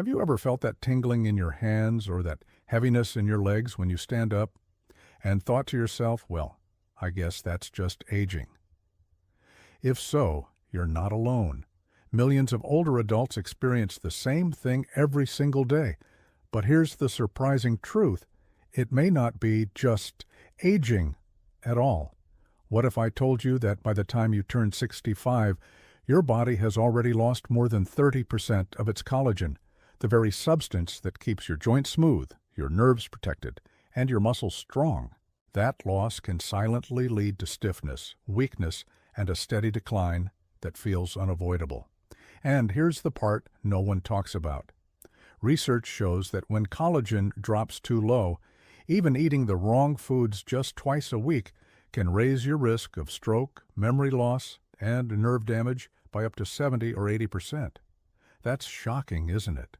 Have you ever felt that tingling in your hands or that heaviness in your legs when you stand up and thought to yourself, well, I guess that's just aging? If so, you're not alone. Millions of older adults experience the same thing every single day. But here's the surprising truth. It may not be just aging at all. What if I told you that by the time you turn 65, your body has already lost more than 30% of its collagen, the very substance that keeps your joints smooth, your nerves protected, and your muscles strong? That loss can silently lead to stiffness, weakness, and a steady decline that feels unavoidable. And here's the part no one talks about. Research shows that when collagen drops too low, even eating the wrong foods just twice a week can raise your risk of stroke, memory loss, and nerve damage by up to 70 or 80%. That's shocking, isn't it?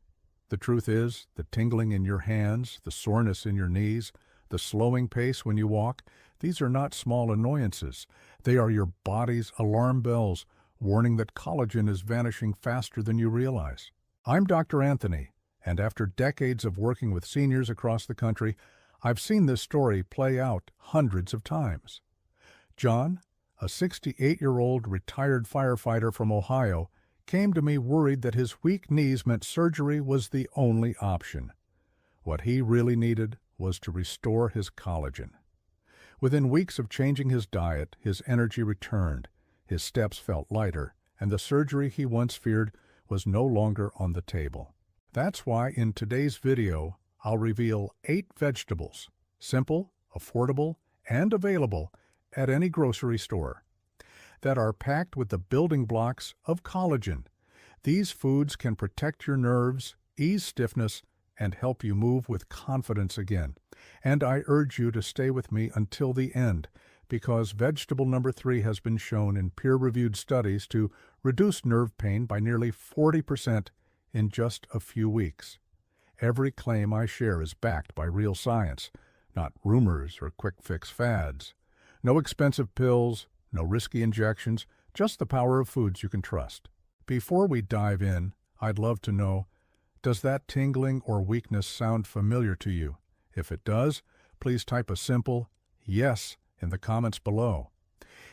The truth is, the tingling in your hands, the soreness in your knees, the slowing pace when you walk, these are not small annoyances. They are your body's alarm bells, warning that collagen is vanishing faster than you realize. I'm Dr. Anthony, and after decades of working with seniors across the country, I've seen this story play out hundreds of times. John, a 68-year-old retired firefighter from Ohio, came to me worried that his weak knees meant surgery was the only option. What he really needed was to restore his collagen. Within weeks of changing his diet, his energy returned, his steps felt lighter, and the surgery he once feared was no longer on the table. That's why in today's video, I'll reveal 8 vegetables, simple, affordable, and available at any grocery store, that are packed with the building blocks of collagen. These foods can protect your nerves, ease stiffness, and help you move with confidence again. And I urge you to stay with me until the end, because vegetable number 3 has been shown in peer-reviewed studies to reduce nerve pain by nearly 40% in just a few weeks. Every claim I share is backed by real science, not rumors or quick-fix fads. No expensive pills, no risky injections, just the power of foods you can trust. Before we dive in, I'd love to know, does that tingling or weakness sound familiar to you? If it does, please type a simple yes in the comments below.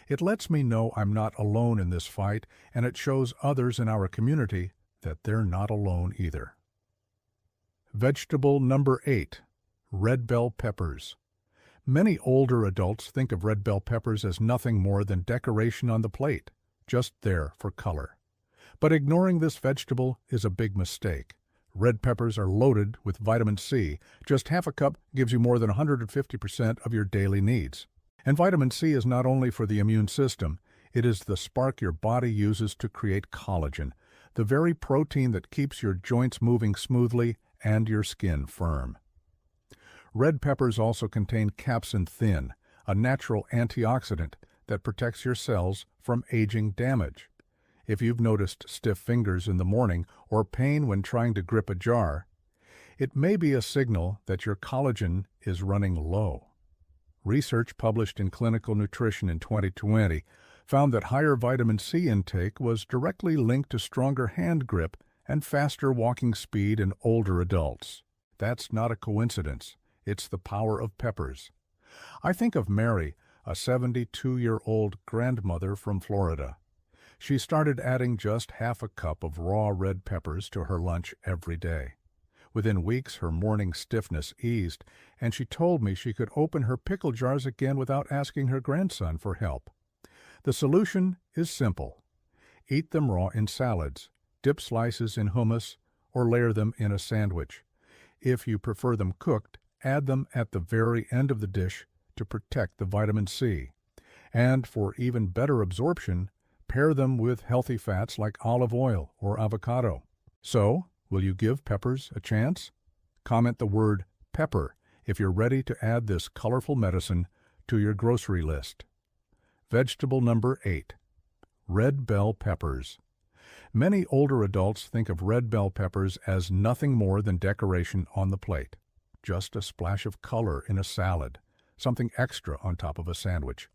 It lets me know I'm not alone in this fight, and it shows others in our community that they're not alone either. Vegetable number 8, red bell peppers. Many older adults think of red bell peppers as nothing more than decoration on the plate, just there for color. But ignoring this vegetable is a big mistake. Red peppers are loaded with vitamin C. Just half a cup gives you more than 150% of your daily needs. And vitamin C is not only for the immune system, it is the spark your body uses to create collagen, the very protein that keeps your joints moving smoothly and your skin firm. Red peppers also contain capsaicin, a natural antioxidant that protects your cells from aging damage. If you've noticed stiff fingers in the morning or pain when trying to grip a jar, it may be a signal that your collagen is running low. Research published in Clinical Nutrition in 2020 found that higher vitamin C intake was directly linked to stronger hand grip and faster walking speed in older adults. That's not a coincidence. It's the power of peppers. I think of Mary, a 72-year-old grandmother from Florida. She started adding just half a cup of raw red peppers to her lunch every day. Within weeks, her morning stiffness eased, and she told me she could open her pickle jars again without asking her grandson for help. The solution is simple. Eat them raw in salads, dip slices in hummus, or layer them in a sandwich. If you prefer them cooked, add them at the very end of the dish to protect the vitamin C. And for even better absorption, pair them with healthy fats like olive oil or avocado. So, will you give peppers a chance? Comment the word pepper if you're ready to add this colorful medicine to your grocery list. Vegetable number 8, red bell peppers. Many older adults think of red bell peppers as nothing more than decoration on the plate. Just a splash of color in a salad, something extra on top of a sandwich.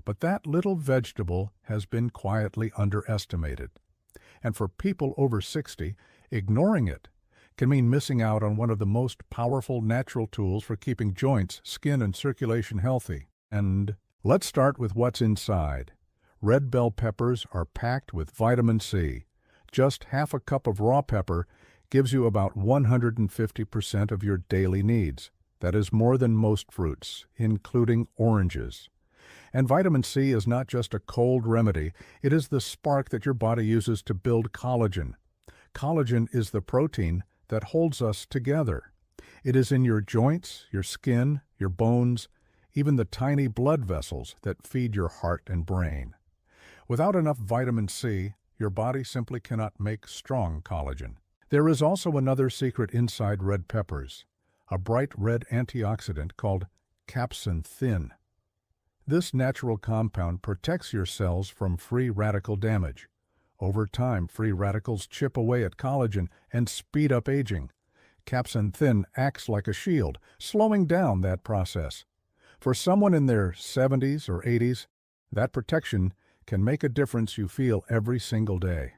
But that little vegetable has been quietly underestimated. And for people over 60, ignoring it can mean missing out on one of the most powerful natural tools for keeping joints, skin, and circulation healthy. And let's start with what's inside. Red bell peppers are packed with vitamin C. Just half a cup of raw pepper gives you about 150% of your daily needs. That is more than most fruits, including oranges. And vitamin C is not just a cold remedy, it is the spark that your body uses to build collagen. Collagen is the protein that holds us together. It is in your joints, your skin, your bones, even the tiny blood vessels that feed your heart and brain. Without enough vitamin C, your body simply cannot make strong collagen. There is also another secret inside red peppers, a bright red antioxidant called capsaicin. This natural compound protects your cells from free radical damage. Over time, free radicals chip away at collagen and speed up aging. Capsaicin acts like a shield, slowing down that process. For someone in their 70s or 80s, that protection can make a difference you feel every single day.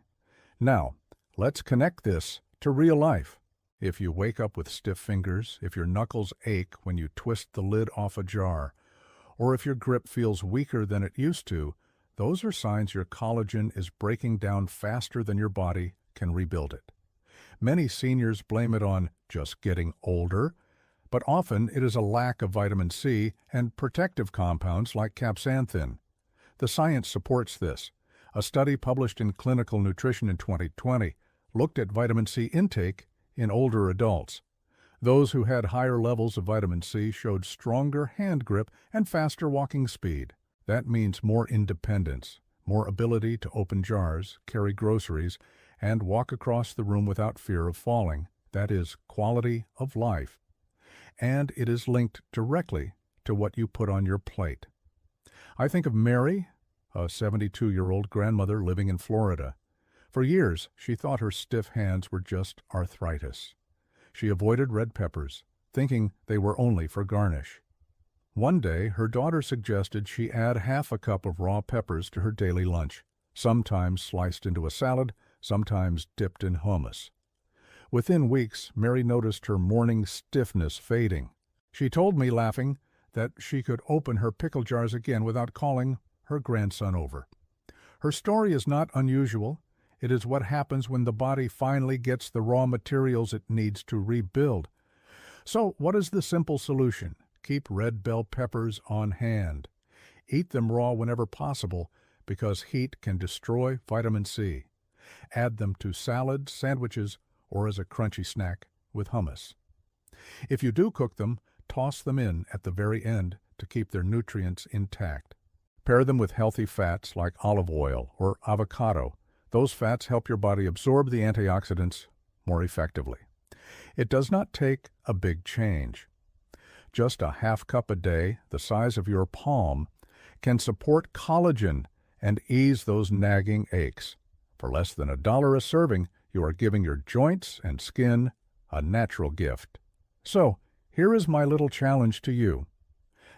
Now, let's connect this to real life. If you wake up with stiff fingers, if your knuckles ache when you twist the lid off a jar, or if your grip feels weaker than it used to, those are signs your collagen is breaking down faster than your body can rebuild it. Many seniors blame it on just getting older, but often it is a lack of vitamin C and protective compounds like capsaicin. The science supports this. A study published in Clinical Nutrition in 2020 looked at vitamin C intake in older adults. Those who had higher levels of vitamin C showed stronger hand grip and faster walking speed. That means more independence, more ability to open jars, carry groceries, and walk across the room without fear of falling. That is quality of life. And it is linked directly to what you put on your plate. I think of Mary, a 72-year-old grandmother living in Florida. For years, she thought her stiff hands were just arthritis. She avoided red peppers, thinking they were only for garnish. One day, her daughter suggested she add half a cup of raw peppers to her daily lunch, sometimes sliced into a salad, sometimes dipped in hummus. Within weeks, Mary noticed her morning stiffness fading. She told me, laughing, that she could open her pickle jars again without calling her grandson over. Her story is not unusual. It is what happens when the body finally gets the raw materials it needs to rebuild. So, what is the simple solution? Keep red bell peppers on hand. Eat them raw whenever possible because heat can destroy vitamin C. Add them to salads, sandwiches, or as a crunchy snack with hummus. If you do cook them, toss them in at the very end to keep their nutrients intact. Pair them with healthy fats like olive oil or avocado. Those fats help your body absorb the antioxidants more effectively. It does not take a big change. Just a half cup a day, the size of your palm, can support collagen and ease those nagging aches. For less than $1 a serving, you are giving your joints and skin a natural gift. So, here is my little challenge to you.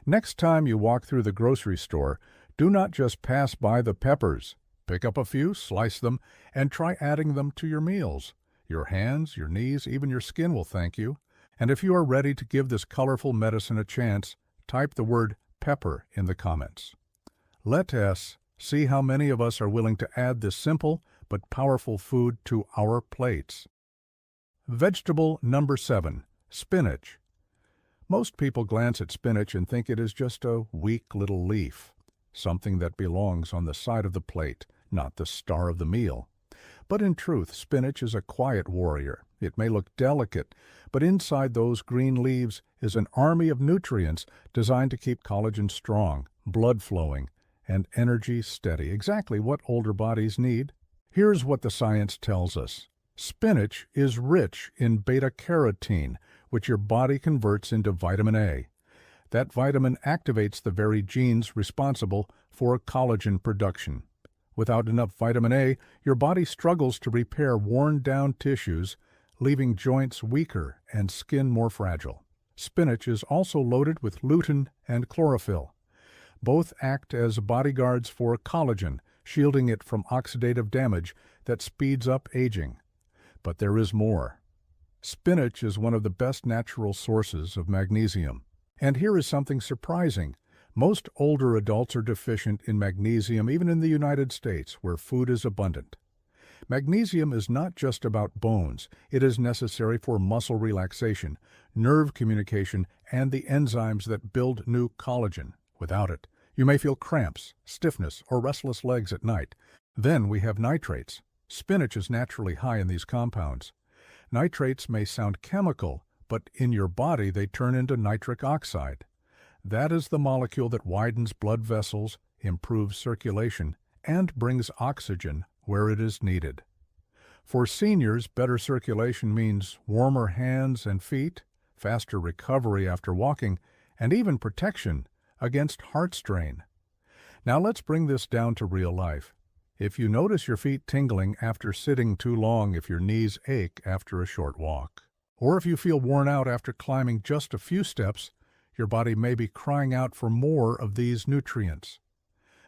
Next time you walk through the grocery store, do not just pass by the peppers. Pick up a few, slice them, and try adding them to your meals. Your hands, your knees, even your skin will thank you. And if you are ready to give this colorful medicine a chance, type the word pepper in the comments. Let us see how many of us are willing to add this simple but powerful food to our plates. Vegetable number 7, spinach. Most people glance at spinach and think it is just a weak little leaf, something that belongs on the side of the plate, not the star of the meal. But in truth, spinach is a quiet warrior. It may look delicate, but inside those green leaves is an army of nutrients designed to keep collagen strong, blood flowing, and energy steady, exactly what older bodies need. Here's what the science tells us. Spinach is rich in beta-carotene, which your body converts into vitamin A. That vitamin activates the very genes responsible for collagen production. Without enough vitamin A, your body struggles to repair worn-down tissues, leaving joints weaker and skin more fragile. Spinach is also loaded with lutein and chlorophyll. Both act as bodyguards for collagen, shielding it from oxidative damage that speeds up aging. But there is more. Spinach is one of the best natural sources of magnesium. And here is something surprising. Most older adults are deficient in magnesium even in the United States, where food is abundant. Magnesium is not just about bones. It is necessary for muscle relaxation, nerve communication, and the enzymes that build new collagen. Without it, you may feel cramps, stiffness, or restless legs at night. Then we have nitrates. Spinach is naturally high in these compounds. Nitrates may sound chemical, but in your body they turn into nitric oxide. That is the molecule that widens blood vessels, improves circulation, and brings oxygen where it is needed. For seniors, better circulation means warmer hands and feet, faster recovery after walking, and even protection against heart strain. Now let's bring this down to real life. If you notice your feet tingling after sitting too long, if your knees ache after a short walk, or if you feel worn out after climbing just a few steps, your body may be crying out for more of these nutrients.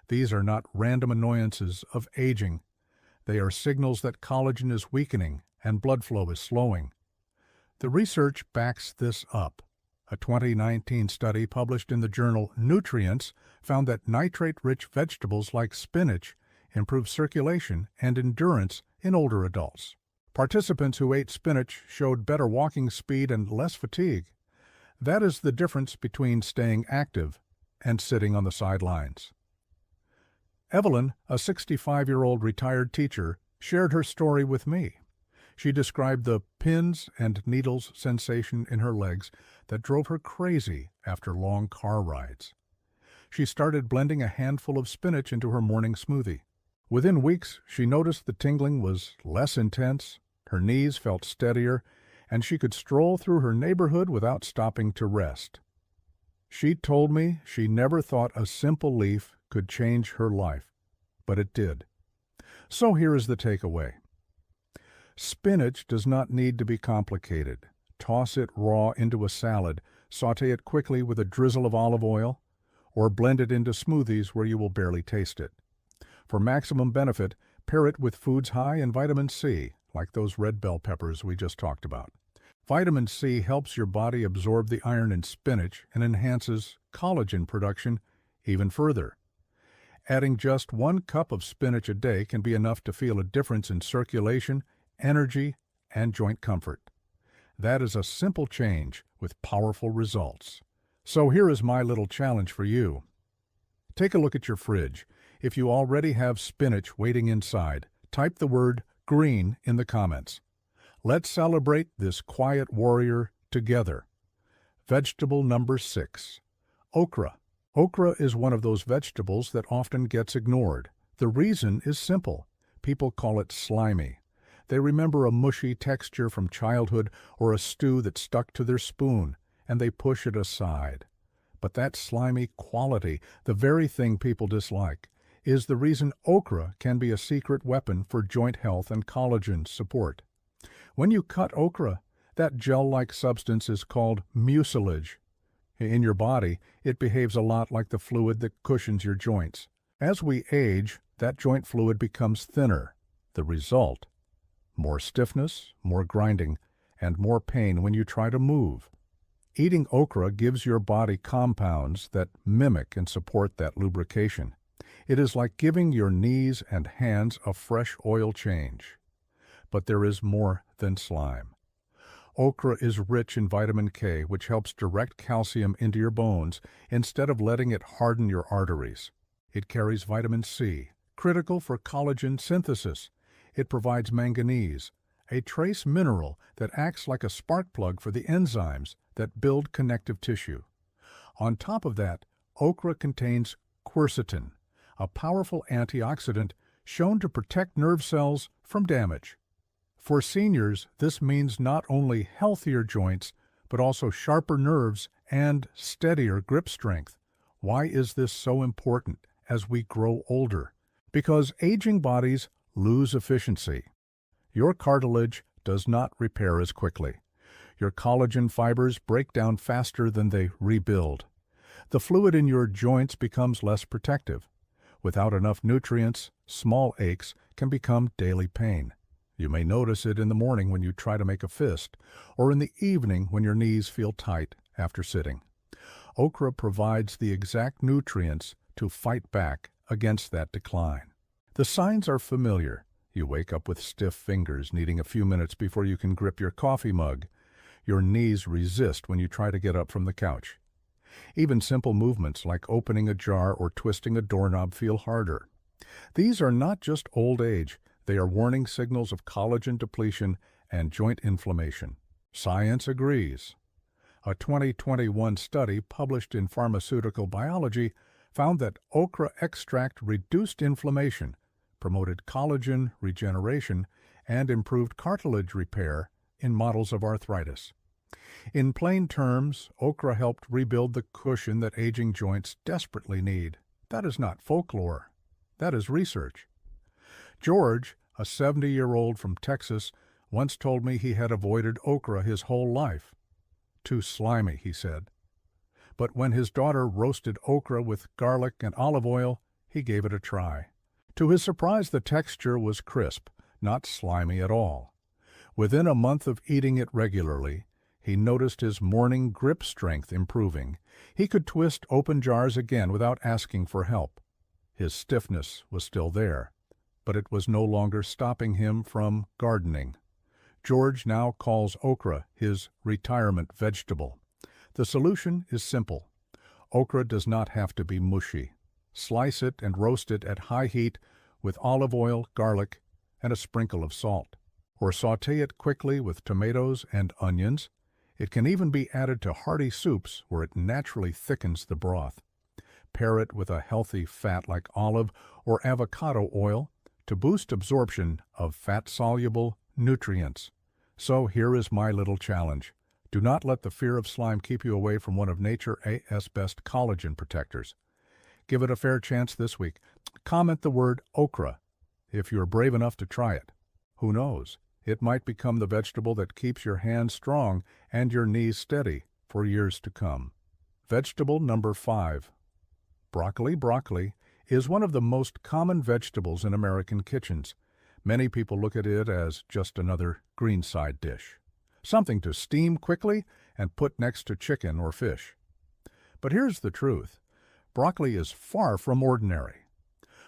These are not random annoyances of aging. They are signals that collagen is weakening and blood flow is slowing. The research backs this up. A 2019 study published in the journal Nutrients found that nitrate-rich vegetables like spinach improve circulation and endurance in older adults. Participants who ate spinach showed better walking speed and less fatigue. That is the difference between staying active and sitting on the sidelines. Evelyn, a 65-year-old retired teacher, shared her story with me. She described the pins and needles sensation in her legs that drove her crazy after long car rides. She started blending a handful of spinach into her morning smoothie. Within weeks, she noticed the tingling was less intense, her knees felt steadier, and she could stroll through her neighborhood without stopping to rest. She told me she never thought a simple leaf could change her life, but it did. So here is the takeaway. Spinach does not need to be complicated. Toss it raw into a salad, saute it quickly with a drizzle of olive oil, or blend it into smoothies where you will barely taste it. For maximum benefit, pair it with foods high in vitamin C, like those red bell peppers we just talked about. Vitamin C helps your body absorb the iron in spinach and enhances collagen production even further. Adding just 1 cup of spinach a day can be enough to feel a difference in circulation, energy, and joint comfort. That is a simple change with powerful results. So here is my little challenge for you. Take a look at your fridge. If you already have spinach waiting inside, type the word green in the comments. Let's celebrate this quiet warrior together. Vegetable number 6, okra. Okra is one of those vegetables that often gets ignored. The reason is simple. People call it slimy. They remember a mushy texture from childhood or a stew that stuck to their spoon, and they push it aside. But that slimy quality, the very thing people dislike, is the reason okra can be a secret weapon for joint health and collagen support. When you cut okra, that gel-like substance is called mucilage. In your body, it behaves a lot like the fluid that cushions your joints. As we age, that joint fluid becomes thinner. The result? More stiffness, more grinding, and more pain when you try to move. Eating okra gives your body compounds that mimic and support that lubrication. It is like giving your knees and hands a fresh oil change. But there is more than slime. Okra is rich in vitamin K, which helps direct calcium into your bones instead of letting it harden your arteries. It carries vitamin C, critical for collagen synthesis. It provides manganese, a trace mineral that acts like a spark plug for the enzymes that build connective tissue. On top of that, okra contains quercetin, a powerful antioxidant shown to protect nerve cells from damage. For seniors, this means not only healthier joints, but also sharper nerves and steadier grip strength. Why is this so important as we grow older? Because aging bodies lose efficiency. Your cartilage does not repair as quickly. Your collagen fibers break down faster than they rebuild. The fluid in your joints becomes less protective. Without enough nutrients, small aches can become daily pain. You may notice it in the morning when you try to make a fist, or in the evening when your knees feel tight after sitting. Okra provides the exact nutrients to fight back against that decline. The signs are familiar. You wake up with stiff fingers, needing a few minutes before you can grip your coffee mug. Your knees resist when you try to get up from the couch. Even simple movements like opening a jar or twisting a doorknob feel harder. These are not just old age, they are warning signals of collagen depletion and joint inflammation. Science agrees. A 2021 study published in Pharmaceutical Biology found that okra extract reduced inflammation, promoted collagen regeneration, and improved cartilage repair in models of arthritis. In plain terms, okra helped rebuild the cushion that aging joints desperately need. That is not folklore. That is research. George, a 70-year-old from Texas, once told me he had avoided okra his whole life. Too slimy, he said. But when his daughter roasted okra with garlic and olive oil, he gave it a try. To his surprise, the texture was crisp, not slimy at all. Within a month of eating it regularly, he noticed his morning grip strength improving. He could twist open jars again without asking for help. His stiffness was still there, but it was no longer stopping him from gardening. George now calls okra his retirement vegetable. The solution is simple. Okra does not have to be mushy. Slice it and roast it at high heat with olive oil, garlic, and a sprinkle of salt. Or saute it quickly with tomatoes and onions. It can even be added to hearty soups where it naturally thickens the broth. Pair it with a healthy fat like olive or avocado oil to boost absorption of fat-soluble nutrients. So here is my little challenge. Do not let the fear of slime keep you away from one of nature's best collagen protectors. Give it a fair chance this week. Comment the word okra if you're brave enough to try it. Who knows? It might become the vegetable that keeps your hands strong and your knees steady for years to come. Vegetable number 5. Broccoli. Broccoli is one of the most common vegetables in American kitchens. Many people look at it as just another green side dish, something to steam quickly and put next to chicken or fish. But here's the truth. Broccoli is far from ordinary.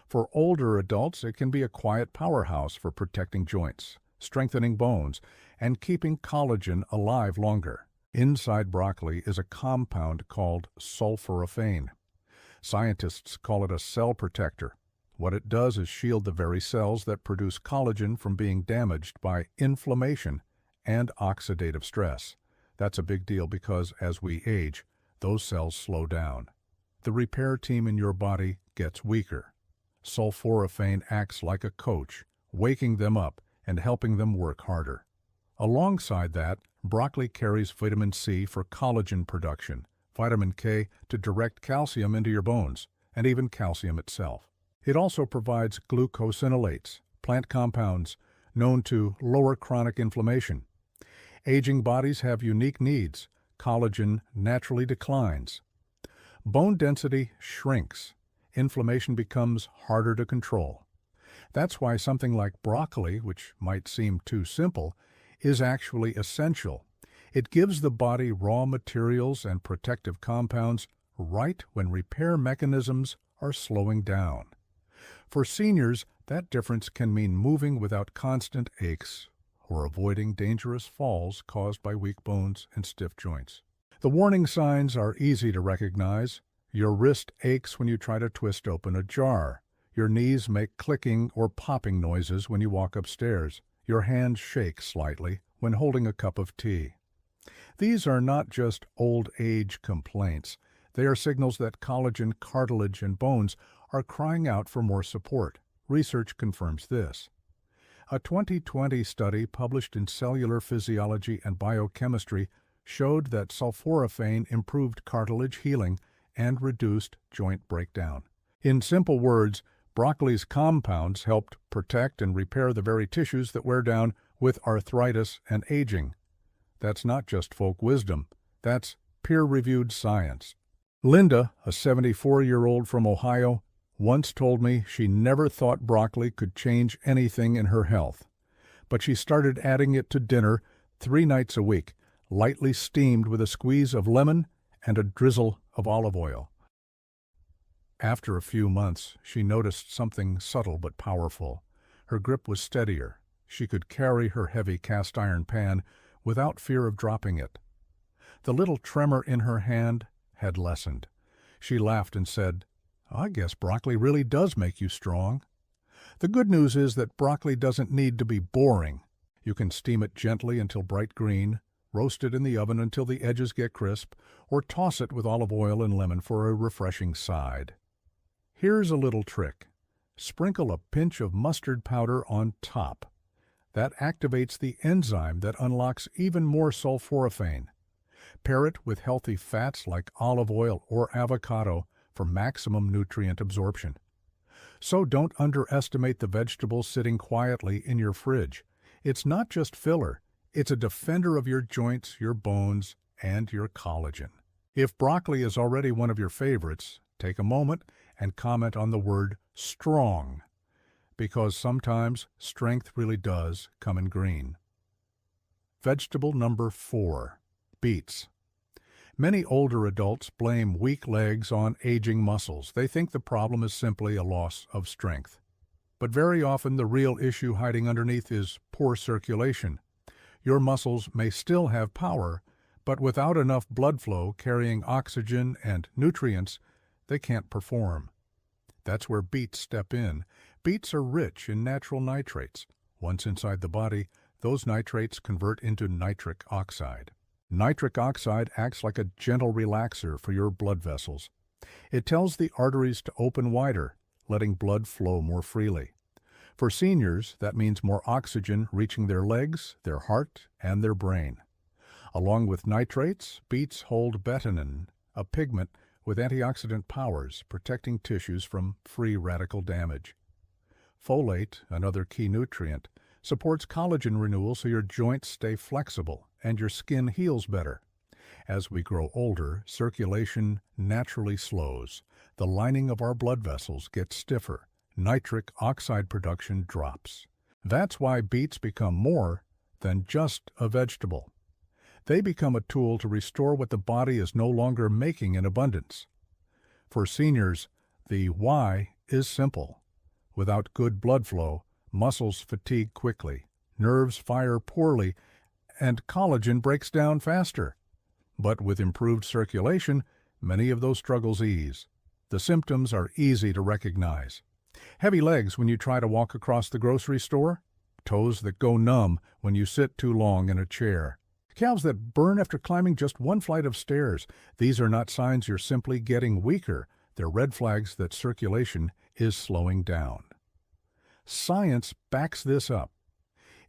For older adults, it can be a quiet powerhouse for protecting joints, strengthening bones, and keeping collagen alive longer. Inside broccoli is a compound called sulforaphane. Scientists call it a cell protector. What it does is shield the very cells that produce collagen from being damaged by inflammation and oxidative stress. That's a big deal because as we age, those cells slow down. The repair team in your body gets weaker. Sulforaphane acts like a coach, waking them up and helping them work harder. Alongside that, broccoli carries vitamin C for collagen production, vitamin K to direct calcium into your bones, and even calcium itself. It also provides glucosinolates, plant compounds known to lower chronic inflammation. Aging bodies have unique needs. Collagen naturally declines. Bone density shrinks. Inflammation becomes harder to control. That's why something like broccoli, which might seem too simple, is actually essential. It gives the body raw materials and protective compounds right when repair mechanisms are slowing down. For seniors, that difference can mean moving without constant aches or avoiding dangerous falls caused by weak bones and stiff joints. The warning signs are easy to recognize. Your wrist aches when you try to twist open a jar. Your knees make clicking or popping noises when you walk upstairs. Your hands shake slightly when holding a cup of tea. These are not just old age complaints. They are signals that collagen, cartilage, and bones are crying out for more support. Research confirms this. A 2020 study published in Cellular Physiology and Biochemistry showed that sulforaphane improved cartilage healing and reduced joint breakdown. In simple words, broccoli's compounds helped protect and repair the very tissues that wear down with arthritis and aging. That's not just folk wisdom. That's peer-reviewed science. Linda, a 74-year-old from Ohio, once told me she never thought broccoli could change anything in her health. but she started adding it to dinner 3 nights a week, lightly steamed with a squeeze of lemon and a drizzle of olive oil. After a few months, she noticed something subtle but powerful. Her grip was steadier. She could carry her heavy cast-iron pan without fear of dropping it. The little tremor in her hand had lessened. She laughed and said, "I guess broccoli really does make you strong." The good news is that broccoli doesn't need to be boring. You can steam it gently until bright green, roast it in the oven until the edges get crisp, or toss it with olive oil and lemon for a refreshing side. Here's a little trick. Sprinkle a pinch of mustard powder on top. That activates the enzyme that unlocks even more sulforaphane. Pair it with healthy fats like olive oil or avocado for maximum nutrient absorption. So don't underestimate the vegetable sitting quietly in your fridge. It's not just filler, it's a defender of your joints, your bones, and your collagen. If broccoli is already one of your favorites, take a moment and comment on the word strong, because sometimes strength really does come in green. Vegetable number 4, beets. Many older adults blame weak legs on aging muscles. They think the problem is simply a loss of strength. But very often the real issue hiding underneath is poor circulation. Your muscles may still have power, but without enough blood flow carrying oxygen and nutrients, they can't perform. That's where beets step in. Beets are rich in natural nitrates. Once inside the body, those nitrates convert into nitric oxide. Nitric oxide acts like a gentle relaxer for your blood vessels. It tells the arteries to open wider, letting blood flow more freely. For seniors, that means more oxygen reaching their legs, their heart, and their brain. Along with nitrates, beets hold betanin, a pigment with antioxidant powers, protecting tissues from free radical damage. Folate, another key nutrient, supports collagen renewal so your joints stay flexible and your skin heals better. As we grow older, circulation naturally slows. The lining of our blood vessels gets stiffer. Nitric oxide production drops. That's why beets become more than just a vegetable. They become a tool to restore what the body is no longer making in abundance. For seniors, the why is simple. Without good blood flow, muscles fatigue quickly, nerves fire poorly, and collagen breaks down faster. But with improved circulation, many of those struggles ease. The symptoms are easy to recognize. Heavy legs when you try to walk across the grocery store, toes that go numb when you sit too long in a chair, calves that burn after climbing just one flight of stairs. These are not signs you're simply getting weaker. They're red flags that circulation is slowing down. Science backs this up.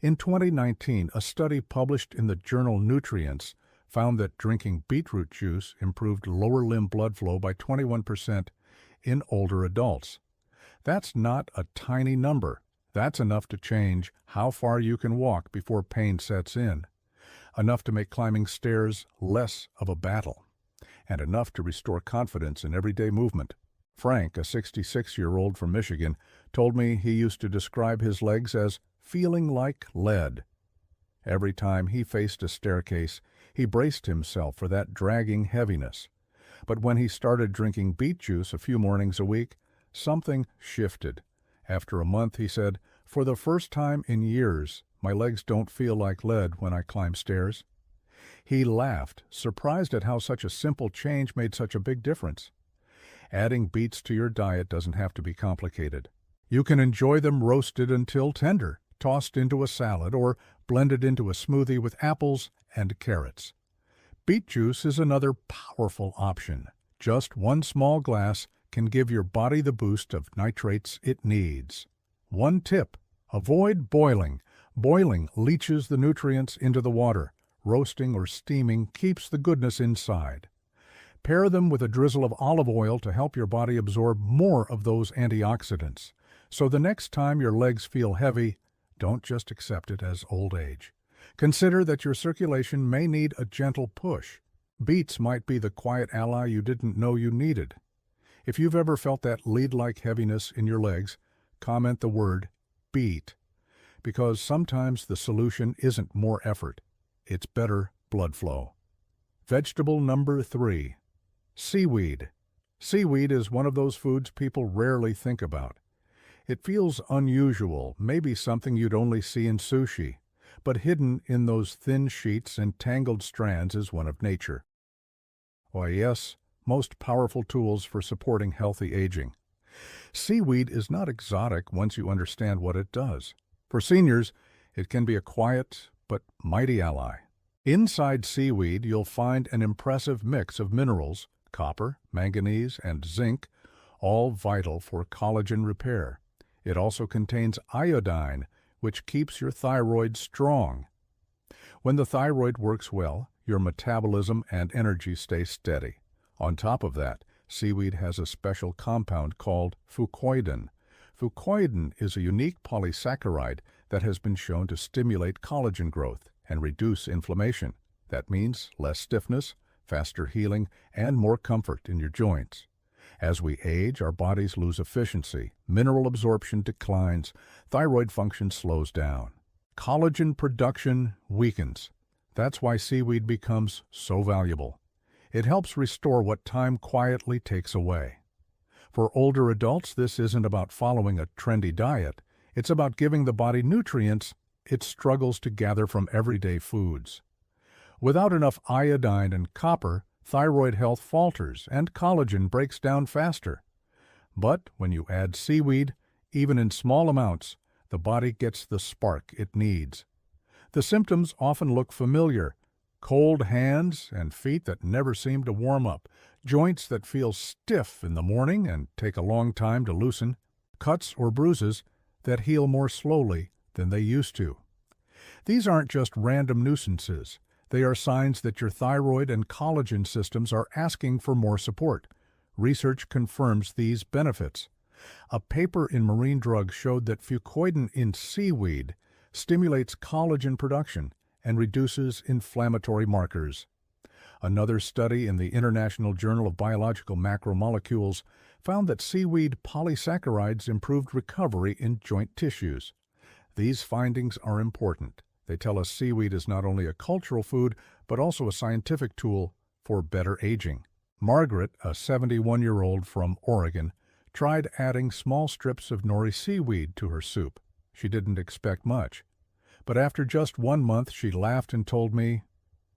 In 2019, a study published in the journal Nutrients found that drinking beetroot juice improved lower limb blood flow by 21% in older adults. That's not a tiny number. That's enough to change how far you can walk before pain sets in, enough to make climbing stairs less of a battle, and enough to restore confidence in everyday movement. Frank, a 66-year-old from Michigan, told me he used to describe his legs as feeling like lead. Every time he faced a staircase, he braced himself for that dragging heaviness. But when he started drinking beet juice a few mornings a week, something shifted. After a month, he said, "For the first time in years, my legs don't feel like lead when I climb stairs." He laughed, surprised at how such a simple change made such a big difference. Adding beets to your diet doesn't have to be complicated. You can enjoy them roasted until tender, tossed into a salad, or blended into a smoothie with apples and carrots. Beet juice is another powerful option. Just one small glass can give your body the boost of nitrates it needs. One tip: avoid boiling. Boiling leaches the nutrients into the water. Roasting or steaming keeps the goodness inside. Pair them with a drizzle of olive oil to help your body absorb more of those antioxidants. So the next time your legs feel heavy, don't just accept it as old age. Consider that your circulation may need a gentle push. Beets might be the quiet ally you didn't know you needed. If you've ever felt that lead-like heaviness in your legs, comment the word beet, because sometimes the solution isn't more effort, it's better blood flow. Vegetable number 3, seaweed. Seaweed is one of those foods people rarely think about. It feels unusual, maybe something you'd only see in sushi, but hidden in those thin sheets and tangled strands is one of nature. Why, yes, most powerful tools for supporting healthy aging. Seaweed is not exotic once you understand what it does. For seniors, it can be a quiet but mighty ally. Inside seaweed, you'll find an impressive mix of minerals, copper, manganese, and zinc, all vital for collagen repair. It also contains iodine, which keeps your thyroid strong. When the thyroid works well, your metabolism and energy stay steady. On top of that, seaweed has a special compound called fucoidan. Fucoidan is a unique polysaccharide that has been shown to stimulate collagen growth and reduce inflammation. That means less stiffness, faster healing, and more comfort in your joints. As we age, our bodies lose efficiency, mineral absorption declines, thyroid function slows down. Collagen production weakens. That's why seaweed becomes so valuable. It helps restore what time quietly takes away. For older adults, this isn't about following a trendy diet. It's about giving the body nutrients it struggles to gather from everyday foods. Without enough iodine and copper, thyroid health falters and collagen breaks down faster. But when you add seaweed, even in small amounts, the body gets the spark it needs. The symptoms often look familiar: cold hands and feet that never seem to warm up, joints that feel stiff in the morning and take a long time to loosen, cuts or bruises that heal more slowly than they used to. These aren't just random nuisances. They are signs that your thyroid and collagen systems are asking for more support. Research confirms these benefits. A paper in Marine Drugs showed that fucoidan in seaweed stimulates collagen production and reduces inflammatory markers. Another study in the International Journal of Biological Macromolecules found that seaweed polysaccharides improved recovery in joint tissues. These findings are important. They tell us seaweed is not only a cultural food, but also a scientific tool for better aging. Margaret, a 71-year-old from Oregon, tried adding small strips of nori seaweed to her soup. She didn't expect much. But after just 1 month, she laughed and told me,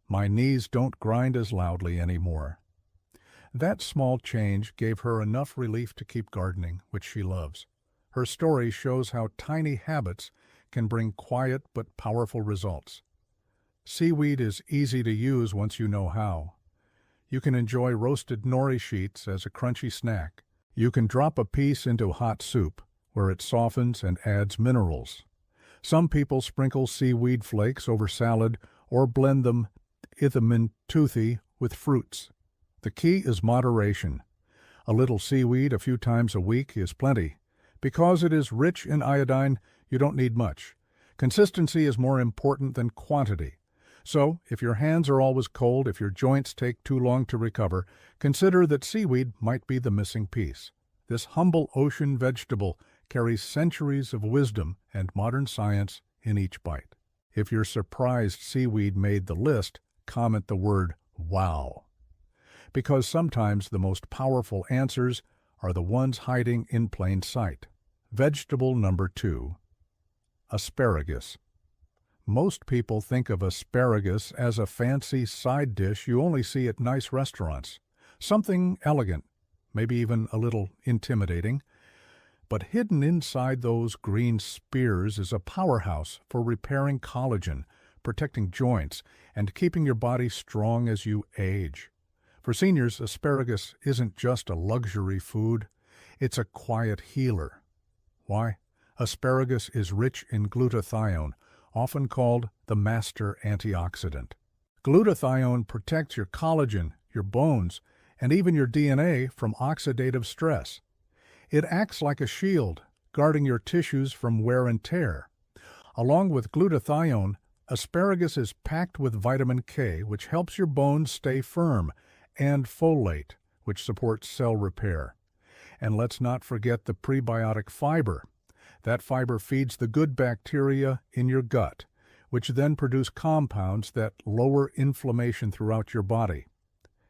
"My knees don't grind as loudly anymore." That small change gave her enough relief to keep gardening, which she loves. Her story shows how tiny habits can bring quiet but powerful results. Seaweed is easy to use once you know how. You can enjoy roasted nori sheets as a crunchy snack. You can drop a piece into hot soup, where it softens and adds minerals. Some people sprinkle seaweed flakes over salad or blend them toothy with fruits. The key is moderation. A little seaweed a few times a week is plenty. Because it is rich in iodine, you don't need much. Consistency is more important than quantity. So, if your hands are always cold, if your joints take too long to recover, consider that seaweed might be the missing piece. This humble ocean vegetable carries centuries of wisdom and modern science in each bite. If you're surprised seaweed made the list, comment the word "wow." Because sometimes the most powerful answers are the ones hiding in plain sight. Vegetable number 2, asparagus. Most people think of asparagus as a fancy side dish you only see at nice restaurants. Something elegant, maybe even a little intimidating. But hidden inside those green spears is a powerhouse for repairing collagen, protecting joints, and keeping your body strong as you age. For seniors, asparagus isn't just a luxury food, it's a quiet healer. Why? Asparagus is rich in glutathione, often called the master antioxidant. Glutathione protects your collagen, your bones, and even your DNA from oxidative stress. It acts like a shield, guarding your tissues from wear and tear. Along with glutathione, asparagus is packed with vitamin K, which helps your bones stay firm, and folate, which supports cell repair. And let's not forget the prebiotic fiber. That fiber feeds the good bacteria in your gut, which then produce compounds that lower inflammation throughout your body.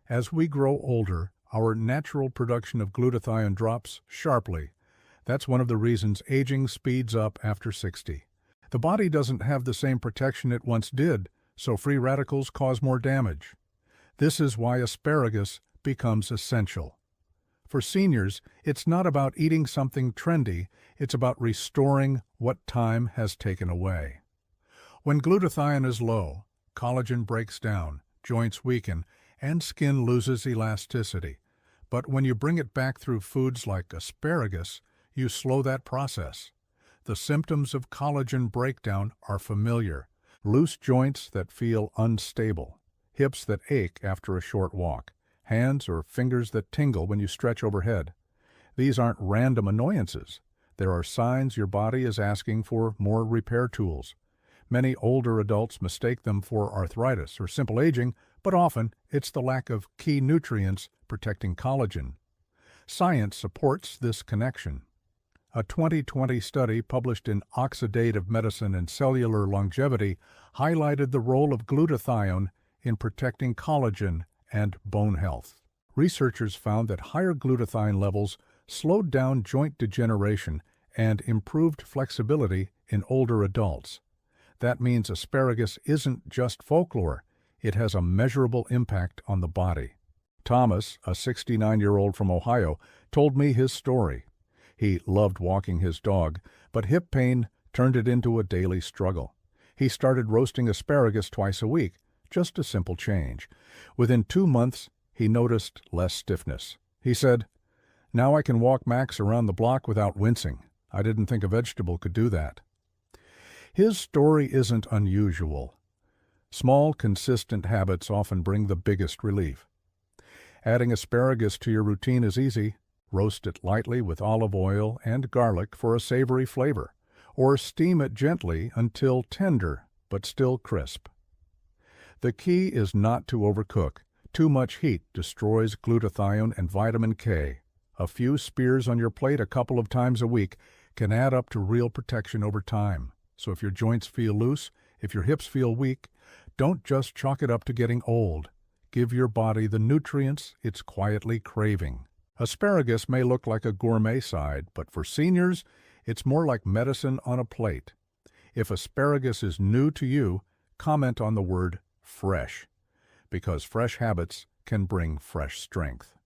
As we grow older, our natural production of glutathione drops sharply. That's one of the reasons aging speeds up after 60. The body doesn't have the same protection it once did, so free radicals cause more damage. This is why asparagus becomes essential. For seniors, it's not about eating something trendy, it's about restoring what time has taken away. When glutathione is low, collagen breaks down, joints weaken, and skin loses elasticity. But when you bring it back through foods like asparagus, you slow that process. The symptoms of collagen breakdown are familiar: loose joints that feel unstable, hips that ache after a short walk, hands or fingers that tingle when you stretch overhead. These aren't random annoyances. There are signs your body is asking for more repair tools. Many older adults mistake them for arthritis or simple aging, but often it's the lack of key nutrients protecting collagen. Science supports this connection. A 2020 study published in Oxidative Medicine and Cellular Longevity highlighted the role of glutathione in protecting collagen and bone health. Researchers found that higher glutathione levels slowed down joint degeneration and improved flexibility in older adults. That means asparagus isn't just folklore, it has a measurable impact on the body. Thomas, a 69-year-old from Ohio, told me his story. He loved walking his dog, but hip pain turned it into a daily struggle. He started roasting asparagus twice a week, just a simple change. Within 2 months, he noticed less stiffness. He said, "Now I can walk Max around the block without wincing. I didn't think a vegetable could do that." His story isn't unusual. Small, consistent habits often bring the biggest relief. Adding asparagus to your routine is easy. Roast it lightly with olive oil and garlic for a savory flavor, or steam it gently until tender but still crisp. The key is not to overcook. Too much heat destroys glutathione and vitamin K. A few spears on your plate a couple of times a week can add up to real protection over time. So if your joints feel loose, if your hips feel weak, don't just chalk it up to getting old. Give your body the nutrients it's quietly craving. Asparagus may look like a gourmet side, but for seniors, it's more like medicine on a plate. If asparagus is new to you, comment on the word fresh, because fresh habits can bring fresh strength.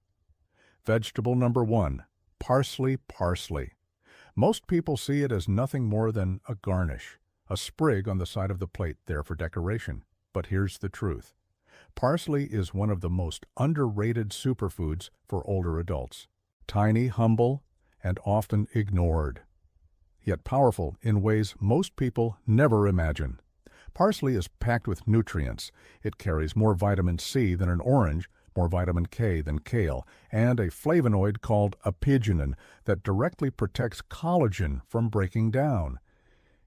Vegetable number 1, parsley. Most people see it as nothing more than a garnish, a sprig on the side of the plate there for decoration. But here's the truth. Parsley is one of the most underrated superfoods for older adults. Tiny, humble, and often ignored, yet powerful in ways most people never imagine. Parsley is packed with nutrients. It carries more vitamin C than an orange, more vitamin K than kale, and a flavonoid called apigenin that directly protects collagen from breaking down.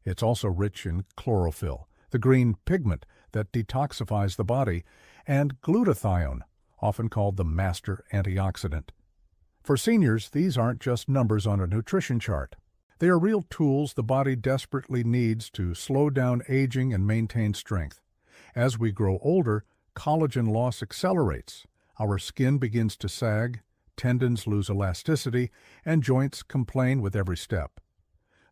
It's also rich in chlorophyll, the green pigment that detoxifies the body, and glutathione, often called the master antioxidant. For seniors, these aren't just numbers on a nutrition chart. They are real tools the body desperately needs to slow down aging and maintain strength. As we grow older, collagen loss accelerates. Our skin begins to sag, tendons lose elasticity, and joints complain with every step.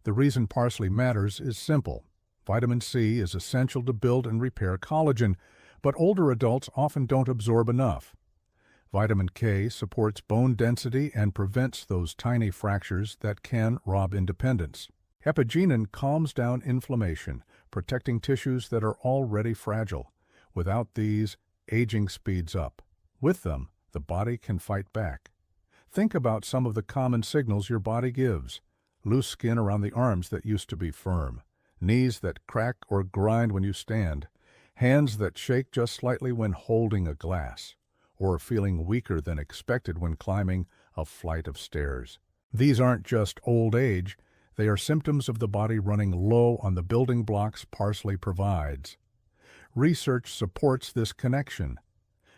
The reason parsley matters is simple. Vitamin C is essential to build and repair collagen, but older adults often don't absorb enough. Vitamin K supports bone density and prevents those tiny fractures that can rob independence. Apigenin calms down inflammation, protecting tissues that are already fragile. Without these, aging speeds up. With them, the body can fight back. Think about some of the common signals your body gives. Loose skin around the arms that used to be firm, knees that crack or grind when you stand, hands that shake just slightly when holding a glass, or feeling weaker than expected when climbing a flight of stairs. These aren't just old age, they are symptoms of the body running low on the building blocks parsley provides. Research supports this connection.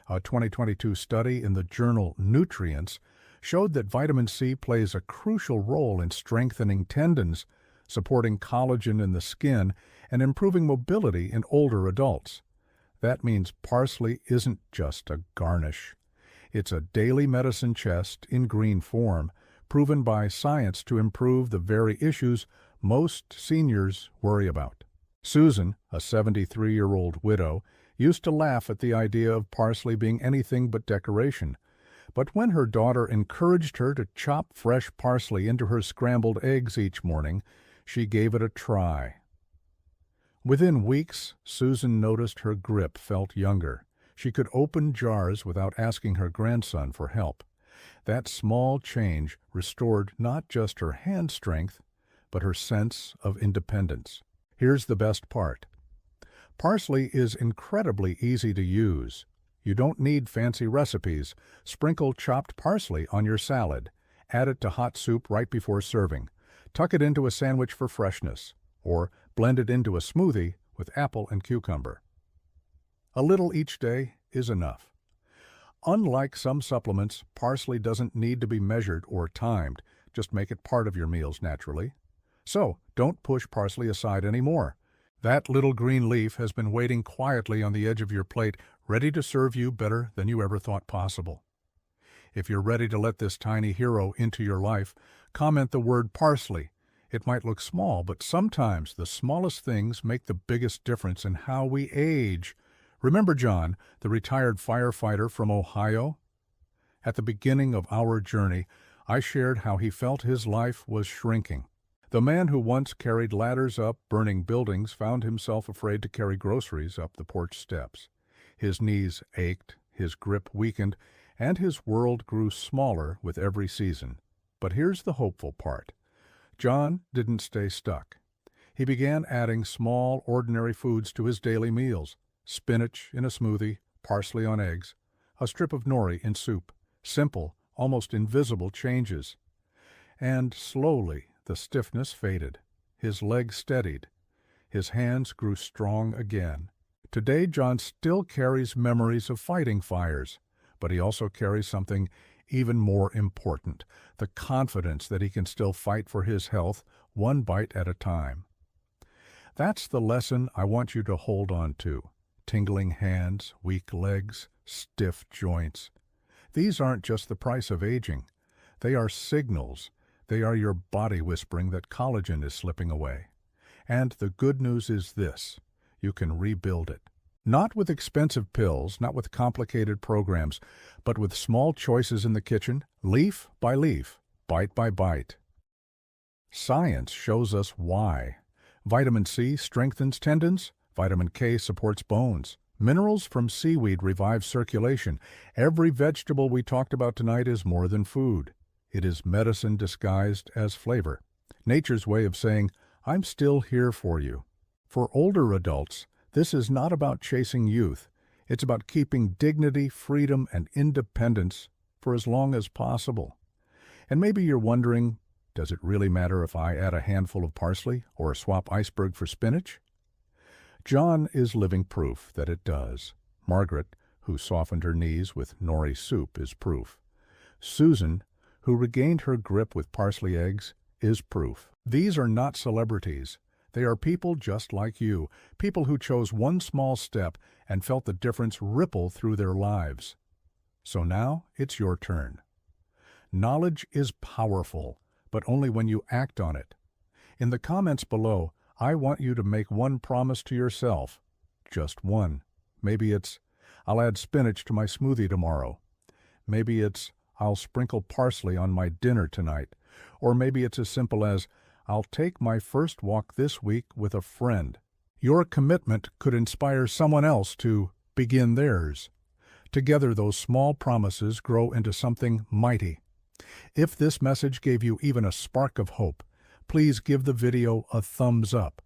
A 2022 study in the journal Nutrients showed that vitamin C plays a crucial role in strengthening tendons, supporting collagen in the skin and improving mobility in older adults. That means parsley isn't just a garnish. It's a daily medicine chest in green form, proven by science to improve the very issues most seniors worry about. Susan, a 73-year-old widow, used to laugh at the idea of parsley being anything but decoration. But when her daughter encouraged her to chop fresh parsley into her scrambled eggs each morning, she gave it a try. Within weeks, Susan noticed her grip felt younger. She could open jars without asking her grandson for help. That small change restored not just her hand strength, but her sense of independence. Here's the best part. Parsley is incredibly easy to use. You don't need fancy recipes. Sprinkle chopped parsley on your salad. Add it to hot soup right before serving. Tuck it into a sandwich for freshness, or blend it into a smoothie with apple and cucumber. A little each day is enough. Unlike some supplements, parsley doesn't need to be measured or timed. Just make it part of your meals naturally. So, don't push parsley aside anymore. That little green leaf has been waiting quietly on the edge of your plate, ready to serve you better than you ever thought possible. If you're ready to let this tiny hero into your life, comment the word parsley. It might look small, but sometimes the smallest things make the biggest difference in how we age. Remember John, the retired firefighter from Ohio? At the beginning of our journey, I shared how he felt his life was shrinking. The man who once carried ladders up burning buildings found himself afraid to carry groceries up the porch steps. His knees ached, his grip weakened, and his world grew smaller with every season. But here's the hopeful part. John didn't stay stuck. He began adding small, ordinary foods to his daily meals. Spinach in a smoothie, parsley on eggs, a strip of nori in soup. Simple, almost invisible changes. And slowly the stiffness faded. His legs steadied. His hands grew strong again. Today John still carries memories of fighting fires, but he also carries something even more important, the confidence that he can still fight for his health, one bite at a time. That's the lesson I want you to hold on to. Tingling hands, weak legs, stiff joints. These aren't just the price of aging. They are signals. They are your body whispering that collagen is slipping away. And the good news is this: you can rebuild it. Not with expensive pills, not with complicated programs, but with small choices in the kitchen, leaf by leaf, bite by bite. Science shows us why. Vitamin C strengthens tendons. Vitamin K supports bones. Minerals from seaweed revive circulation. Every vegetable we talked about tonight is more than food. It is medicine disguised as flavor. Nature's way of saying, I'm still here for you. For older adults, this is not about chasing youth. It's about keeping dignity, freedom, and independence for as long as possible. And maybe you're wondering, does it really matter if I add a handful of parsley or swap iceberg for spinach? John is living proof that it does. Margaret, who softened her knees with nori soup, is proof. Susan, who regained her grip with parsley eggs, is proof. These are not celebrities. They are people just like you, people who chose one small step and felt the difference ripple through their lives. So now it's your turn. Knowledge is powerful, but only when you act on it. In the comments below, I want you to make one promise to yourself. Just one. Maybe it's, I'll add spinach to my smoothie tomorrow. Maybe it's, I'll sprinkle parsley on my dinner tonight. Or maybe it's as simple as, I'll take my first walk this week with a friend. Your commitment could inspire someone else to begin theirs. Together, those small promises grow into something mighty. If this message gave you even a spark of hope, please give the video a thumbs up.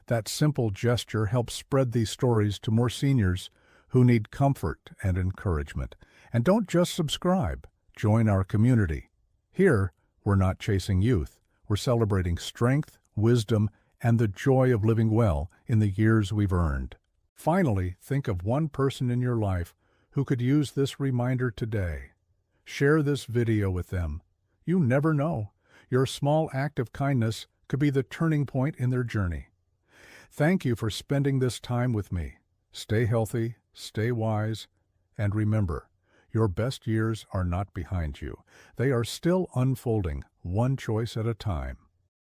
That simple gesture helps spread these stories to more seniors who need comfort and encouragement. And don't just subscribe. Join our community. Here, we're not chasing youth. We're celebrating strength, wisdom, and the joy of living well in the years we've earned. Finally, think of one person in your life who could use this reminder today. Share this video with them. You never know. Your small act of kindness could be the turning point in their journey. Thank you for spending this time with me. Stay healthy, stay wise, and remember, your best years are not behind you. They are still unfolding, one choice at a time.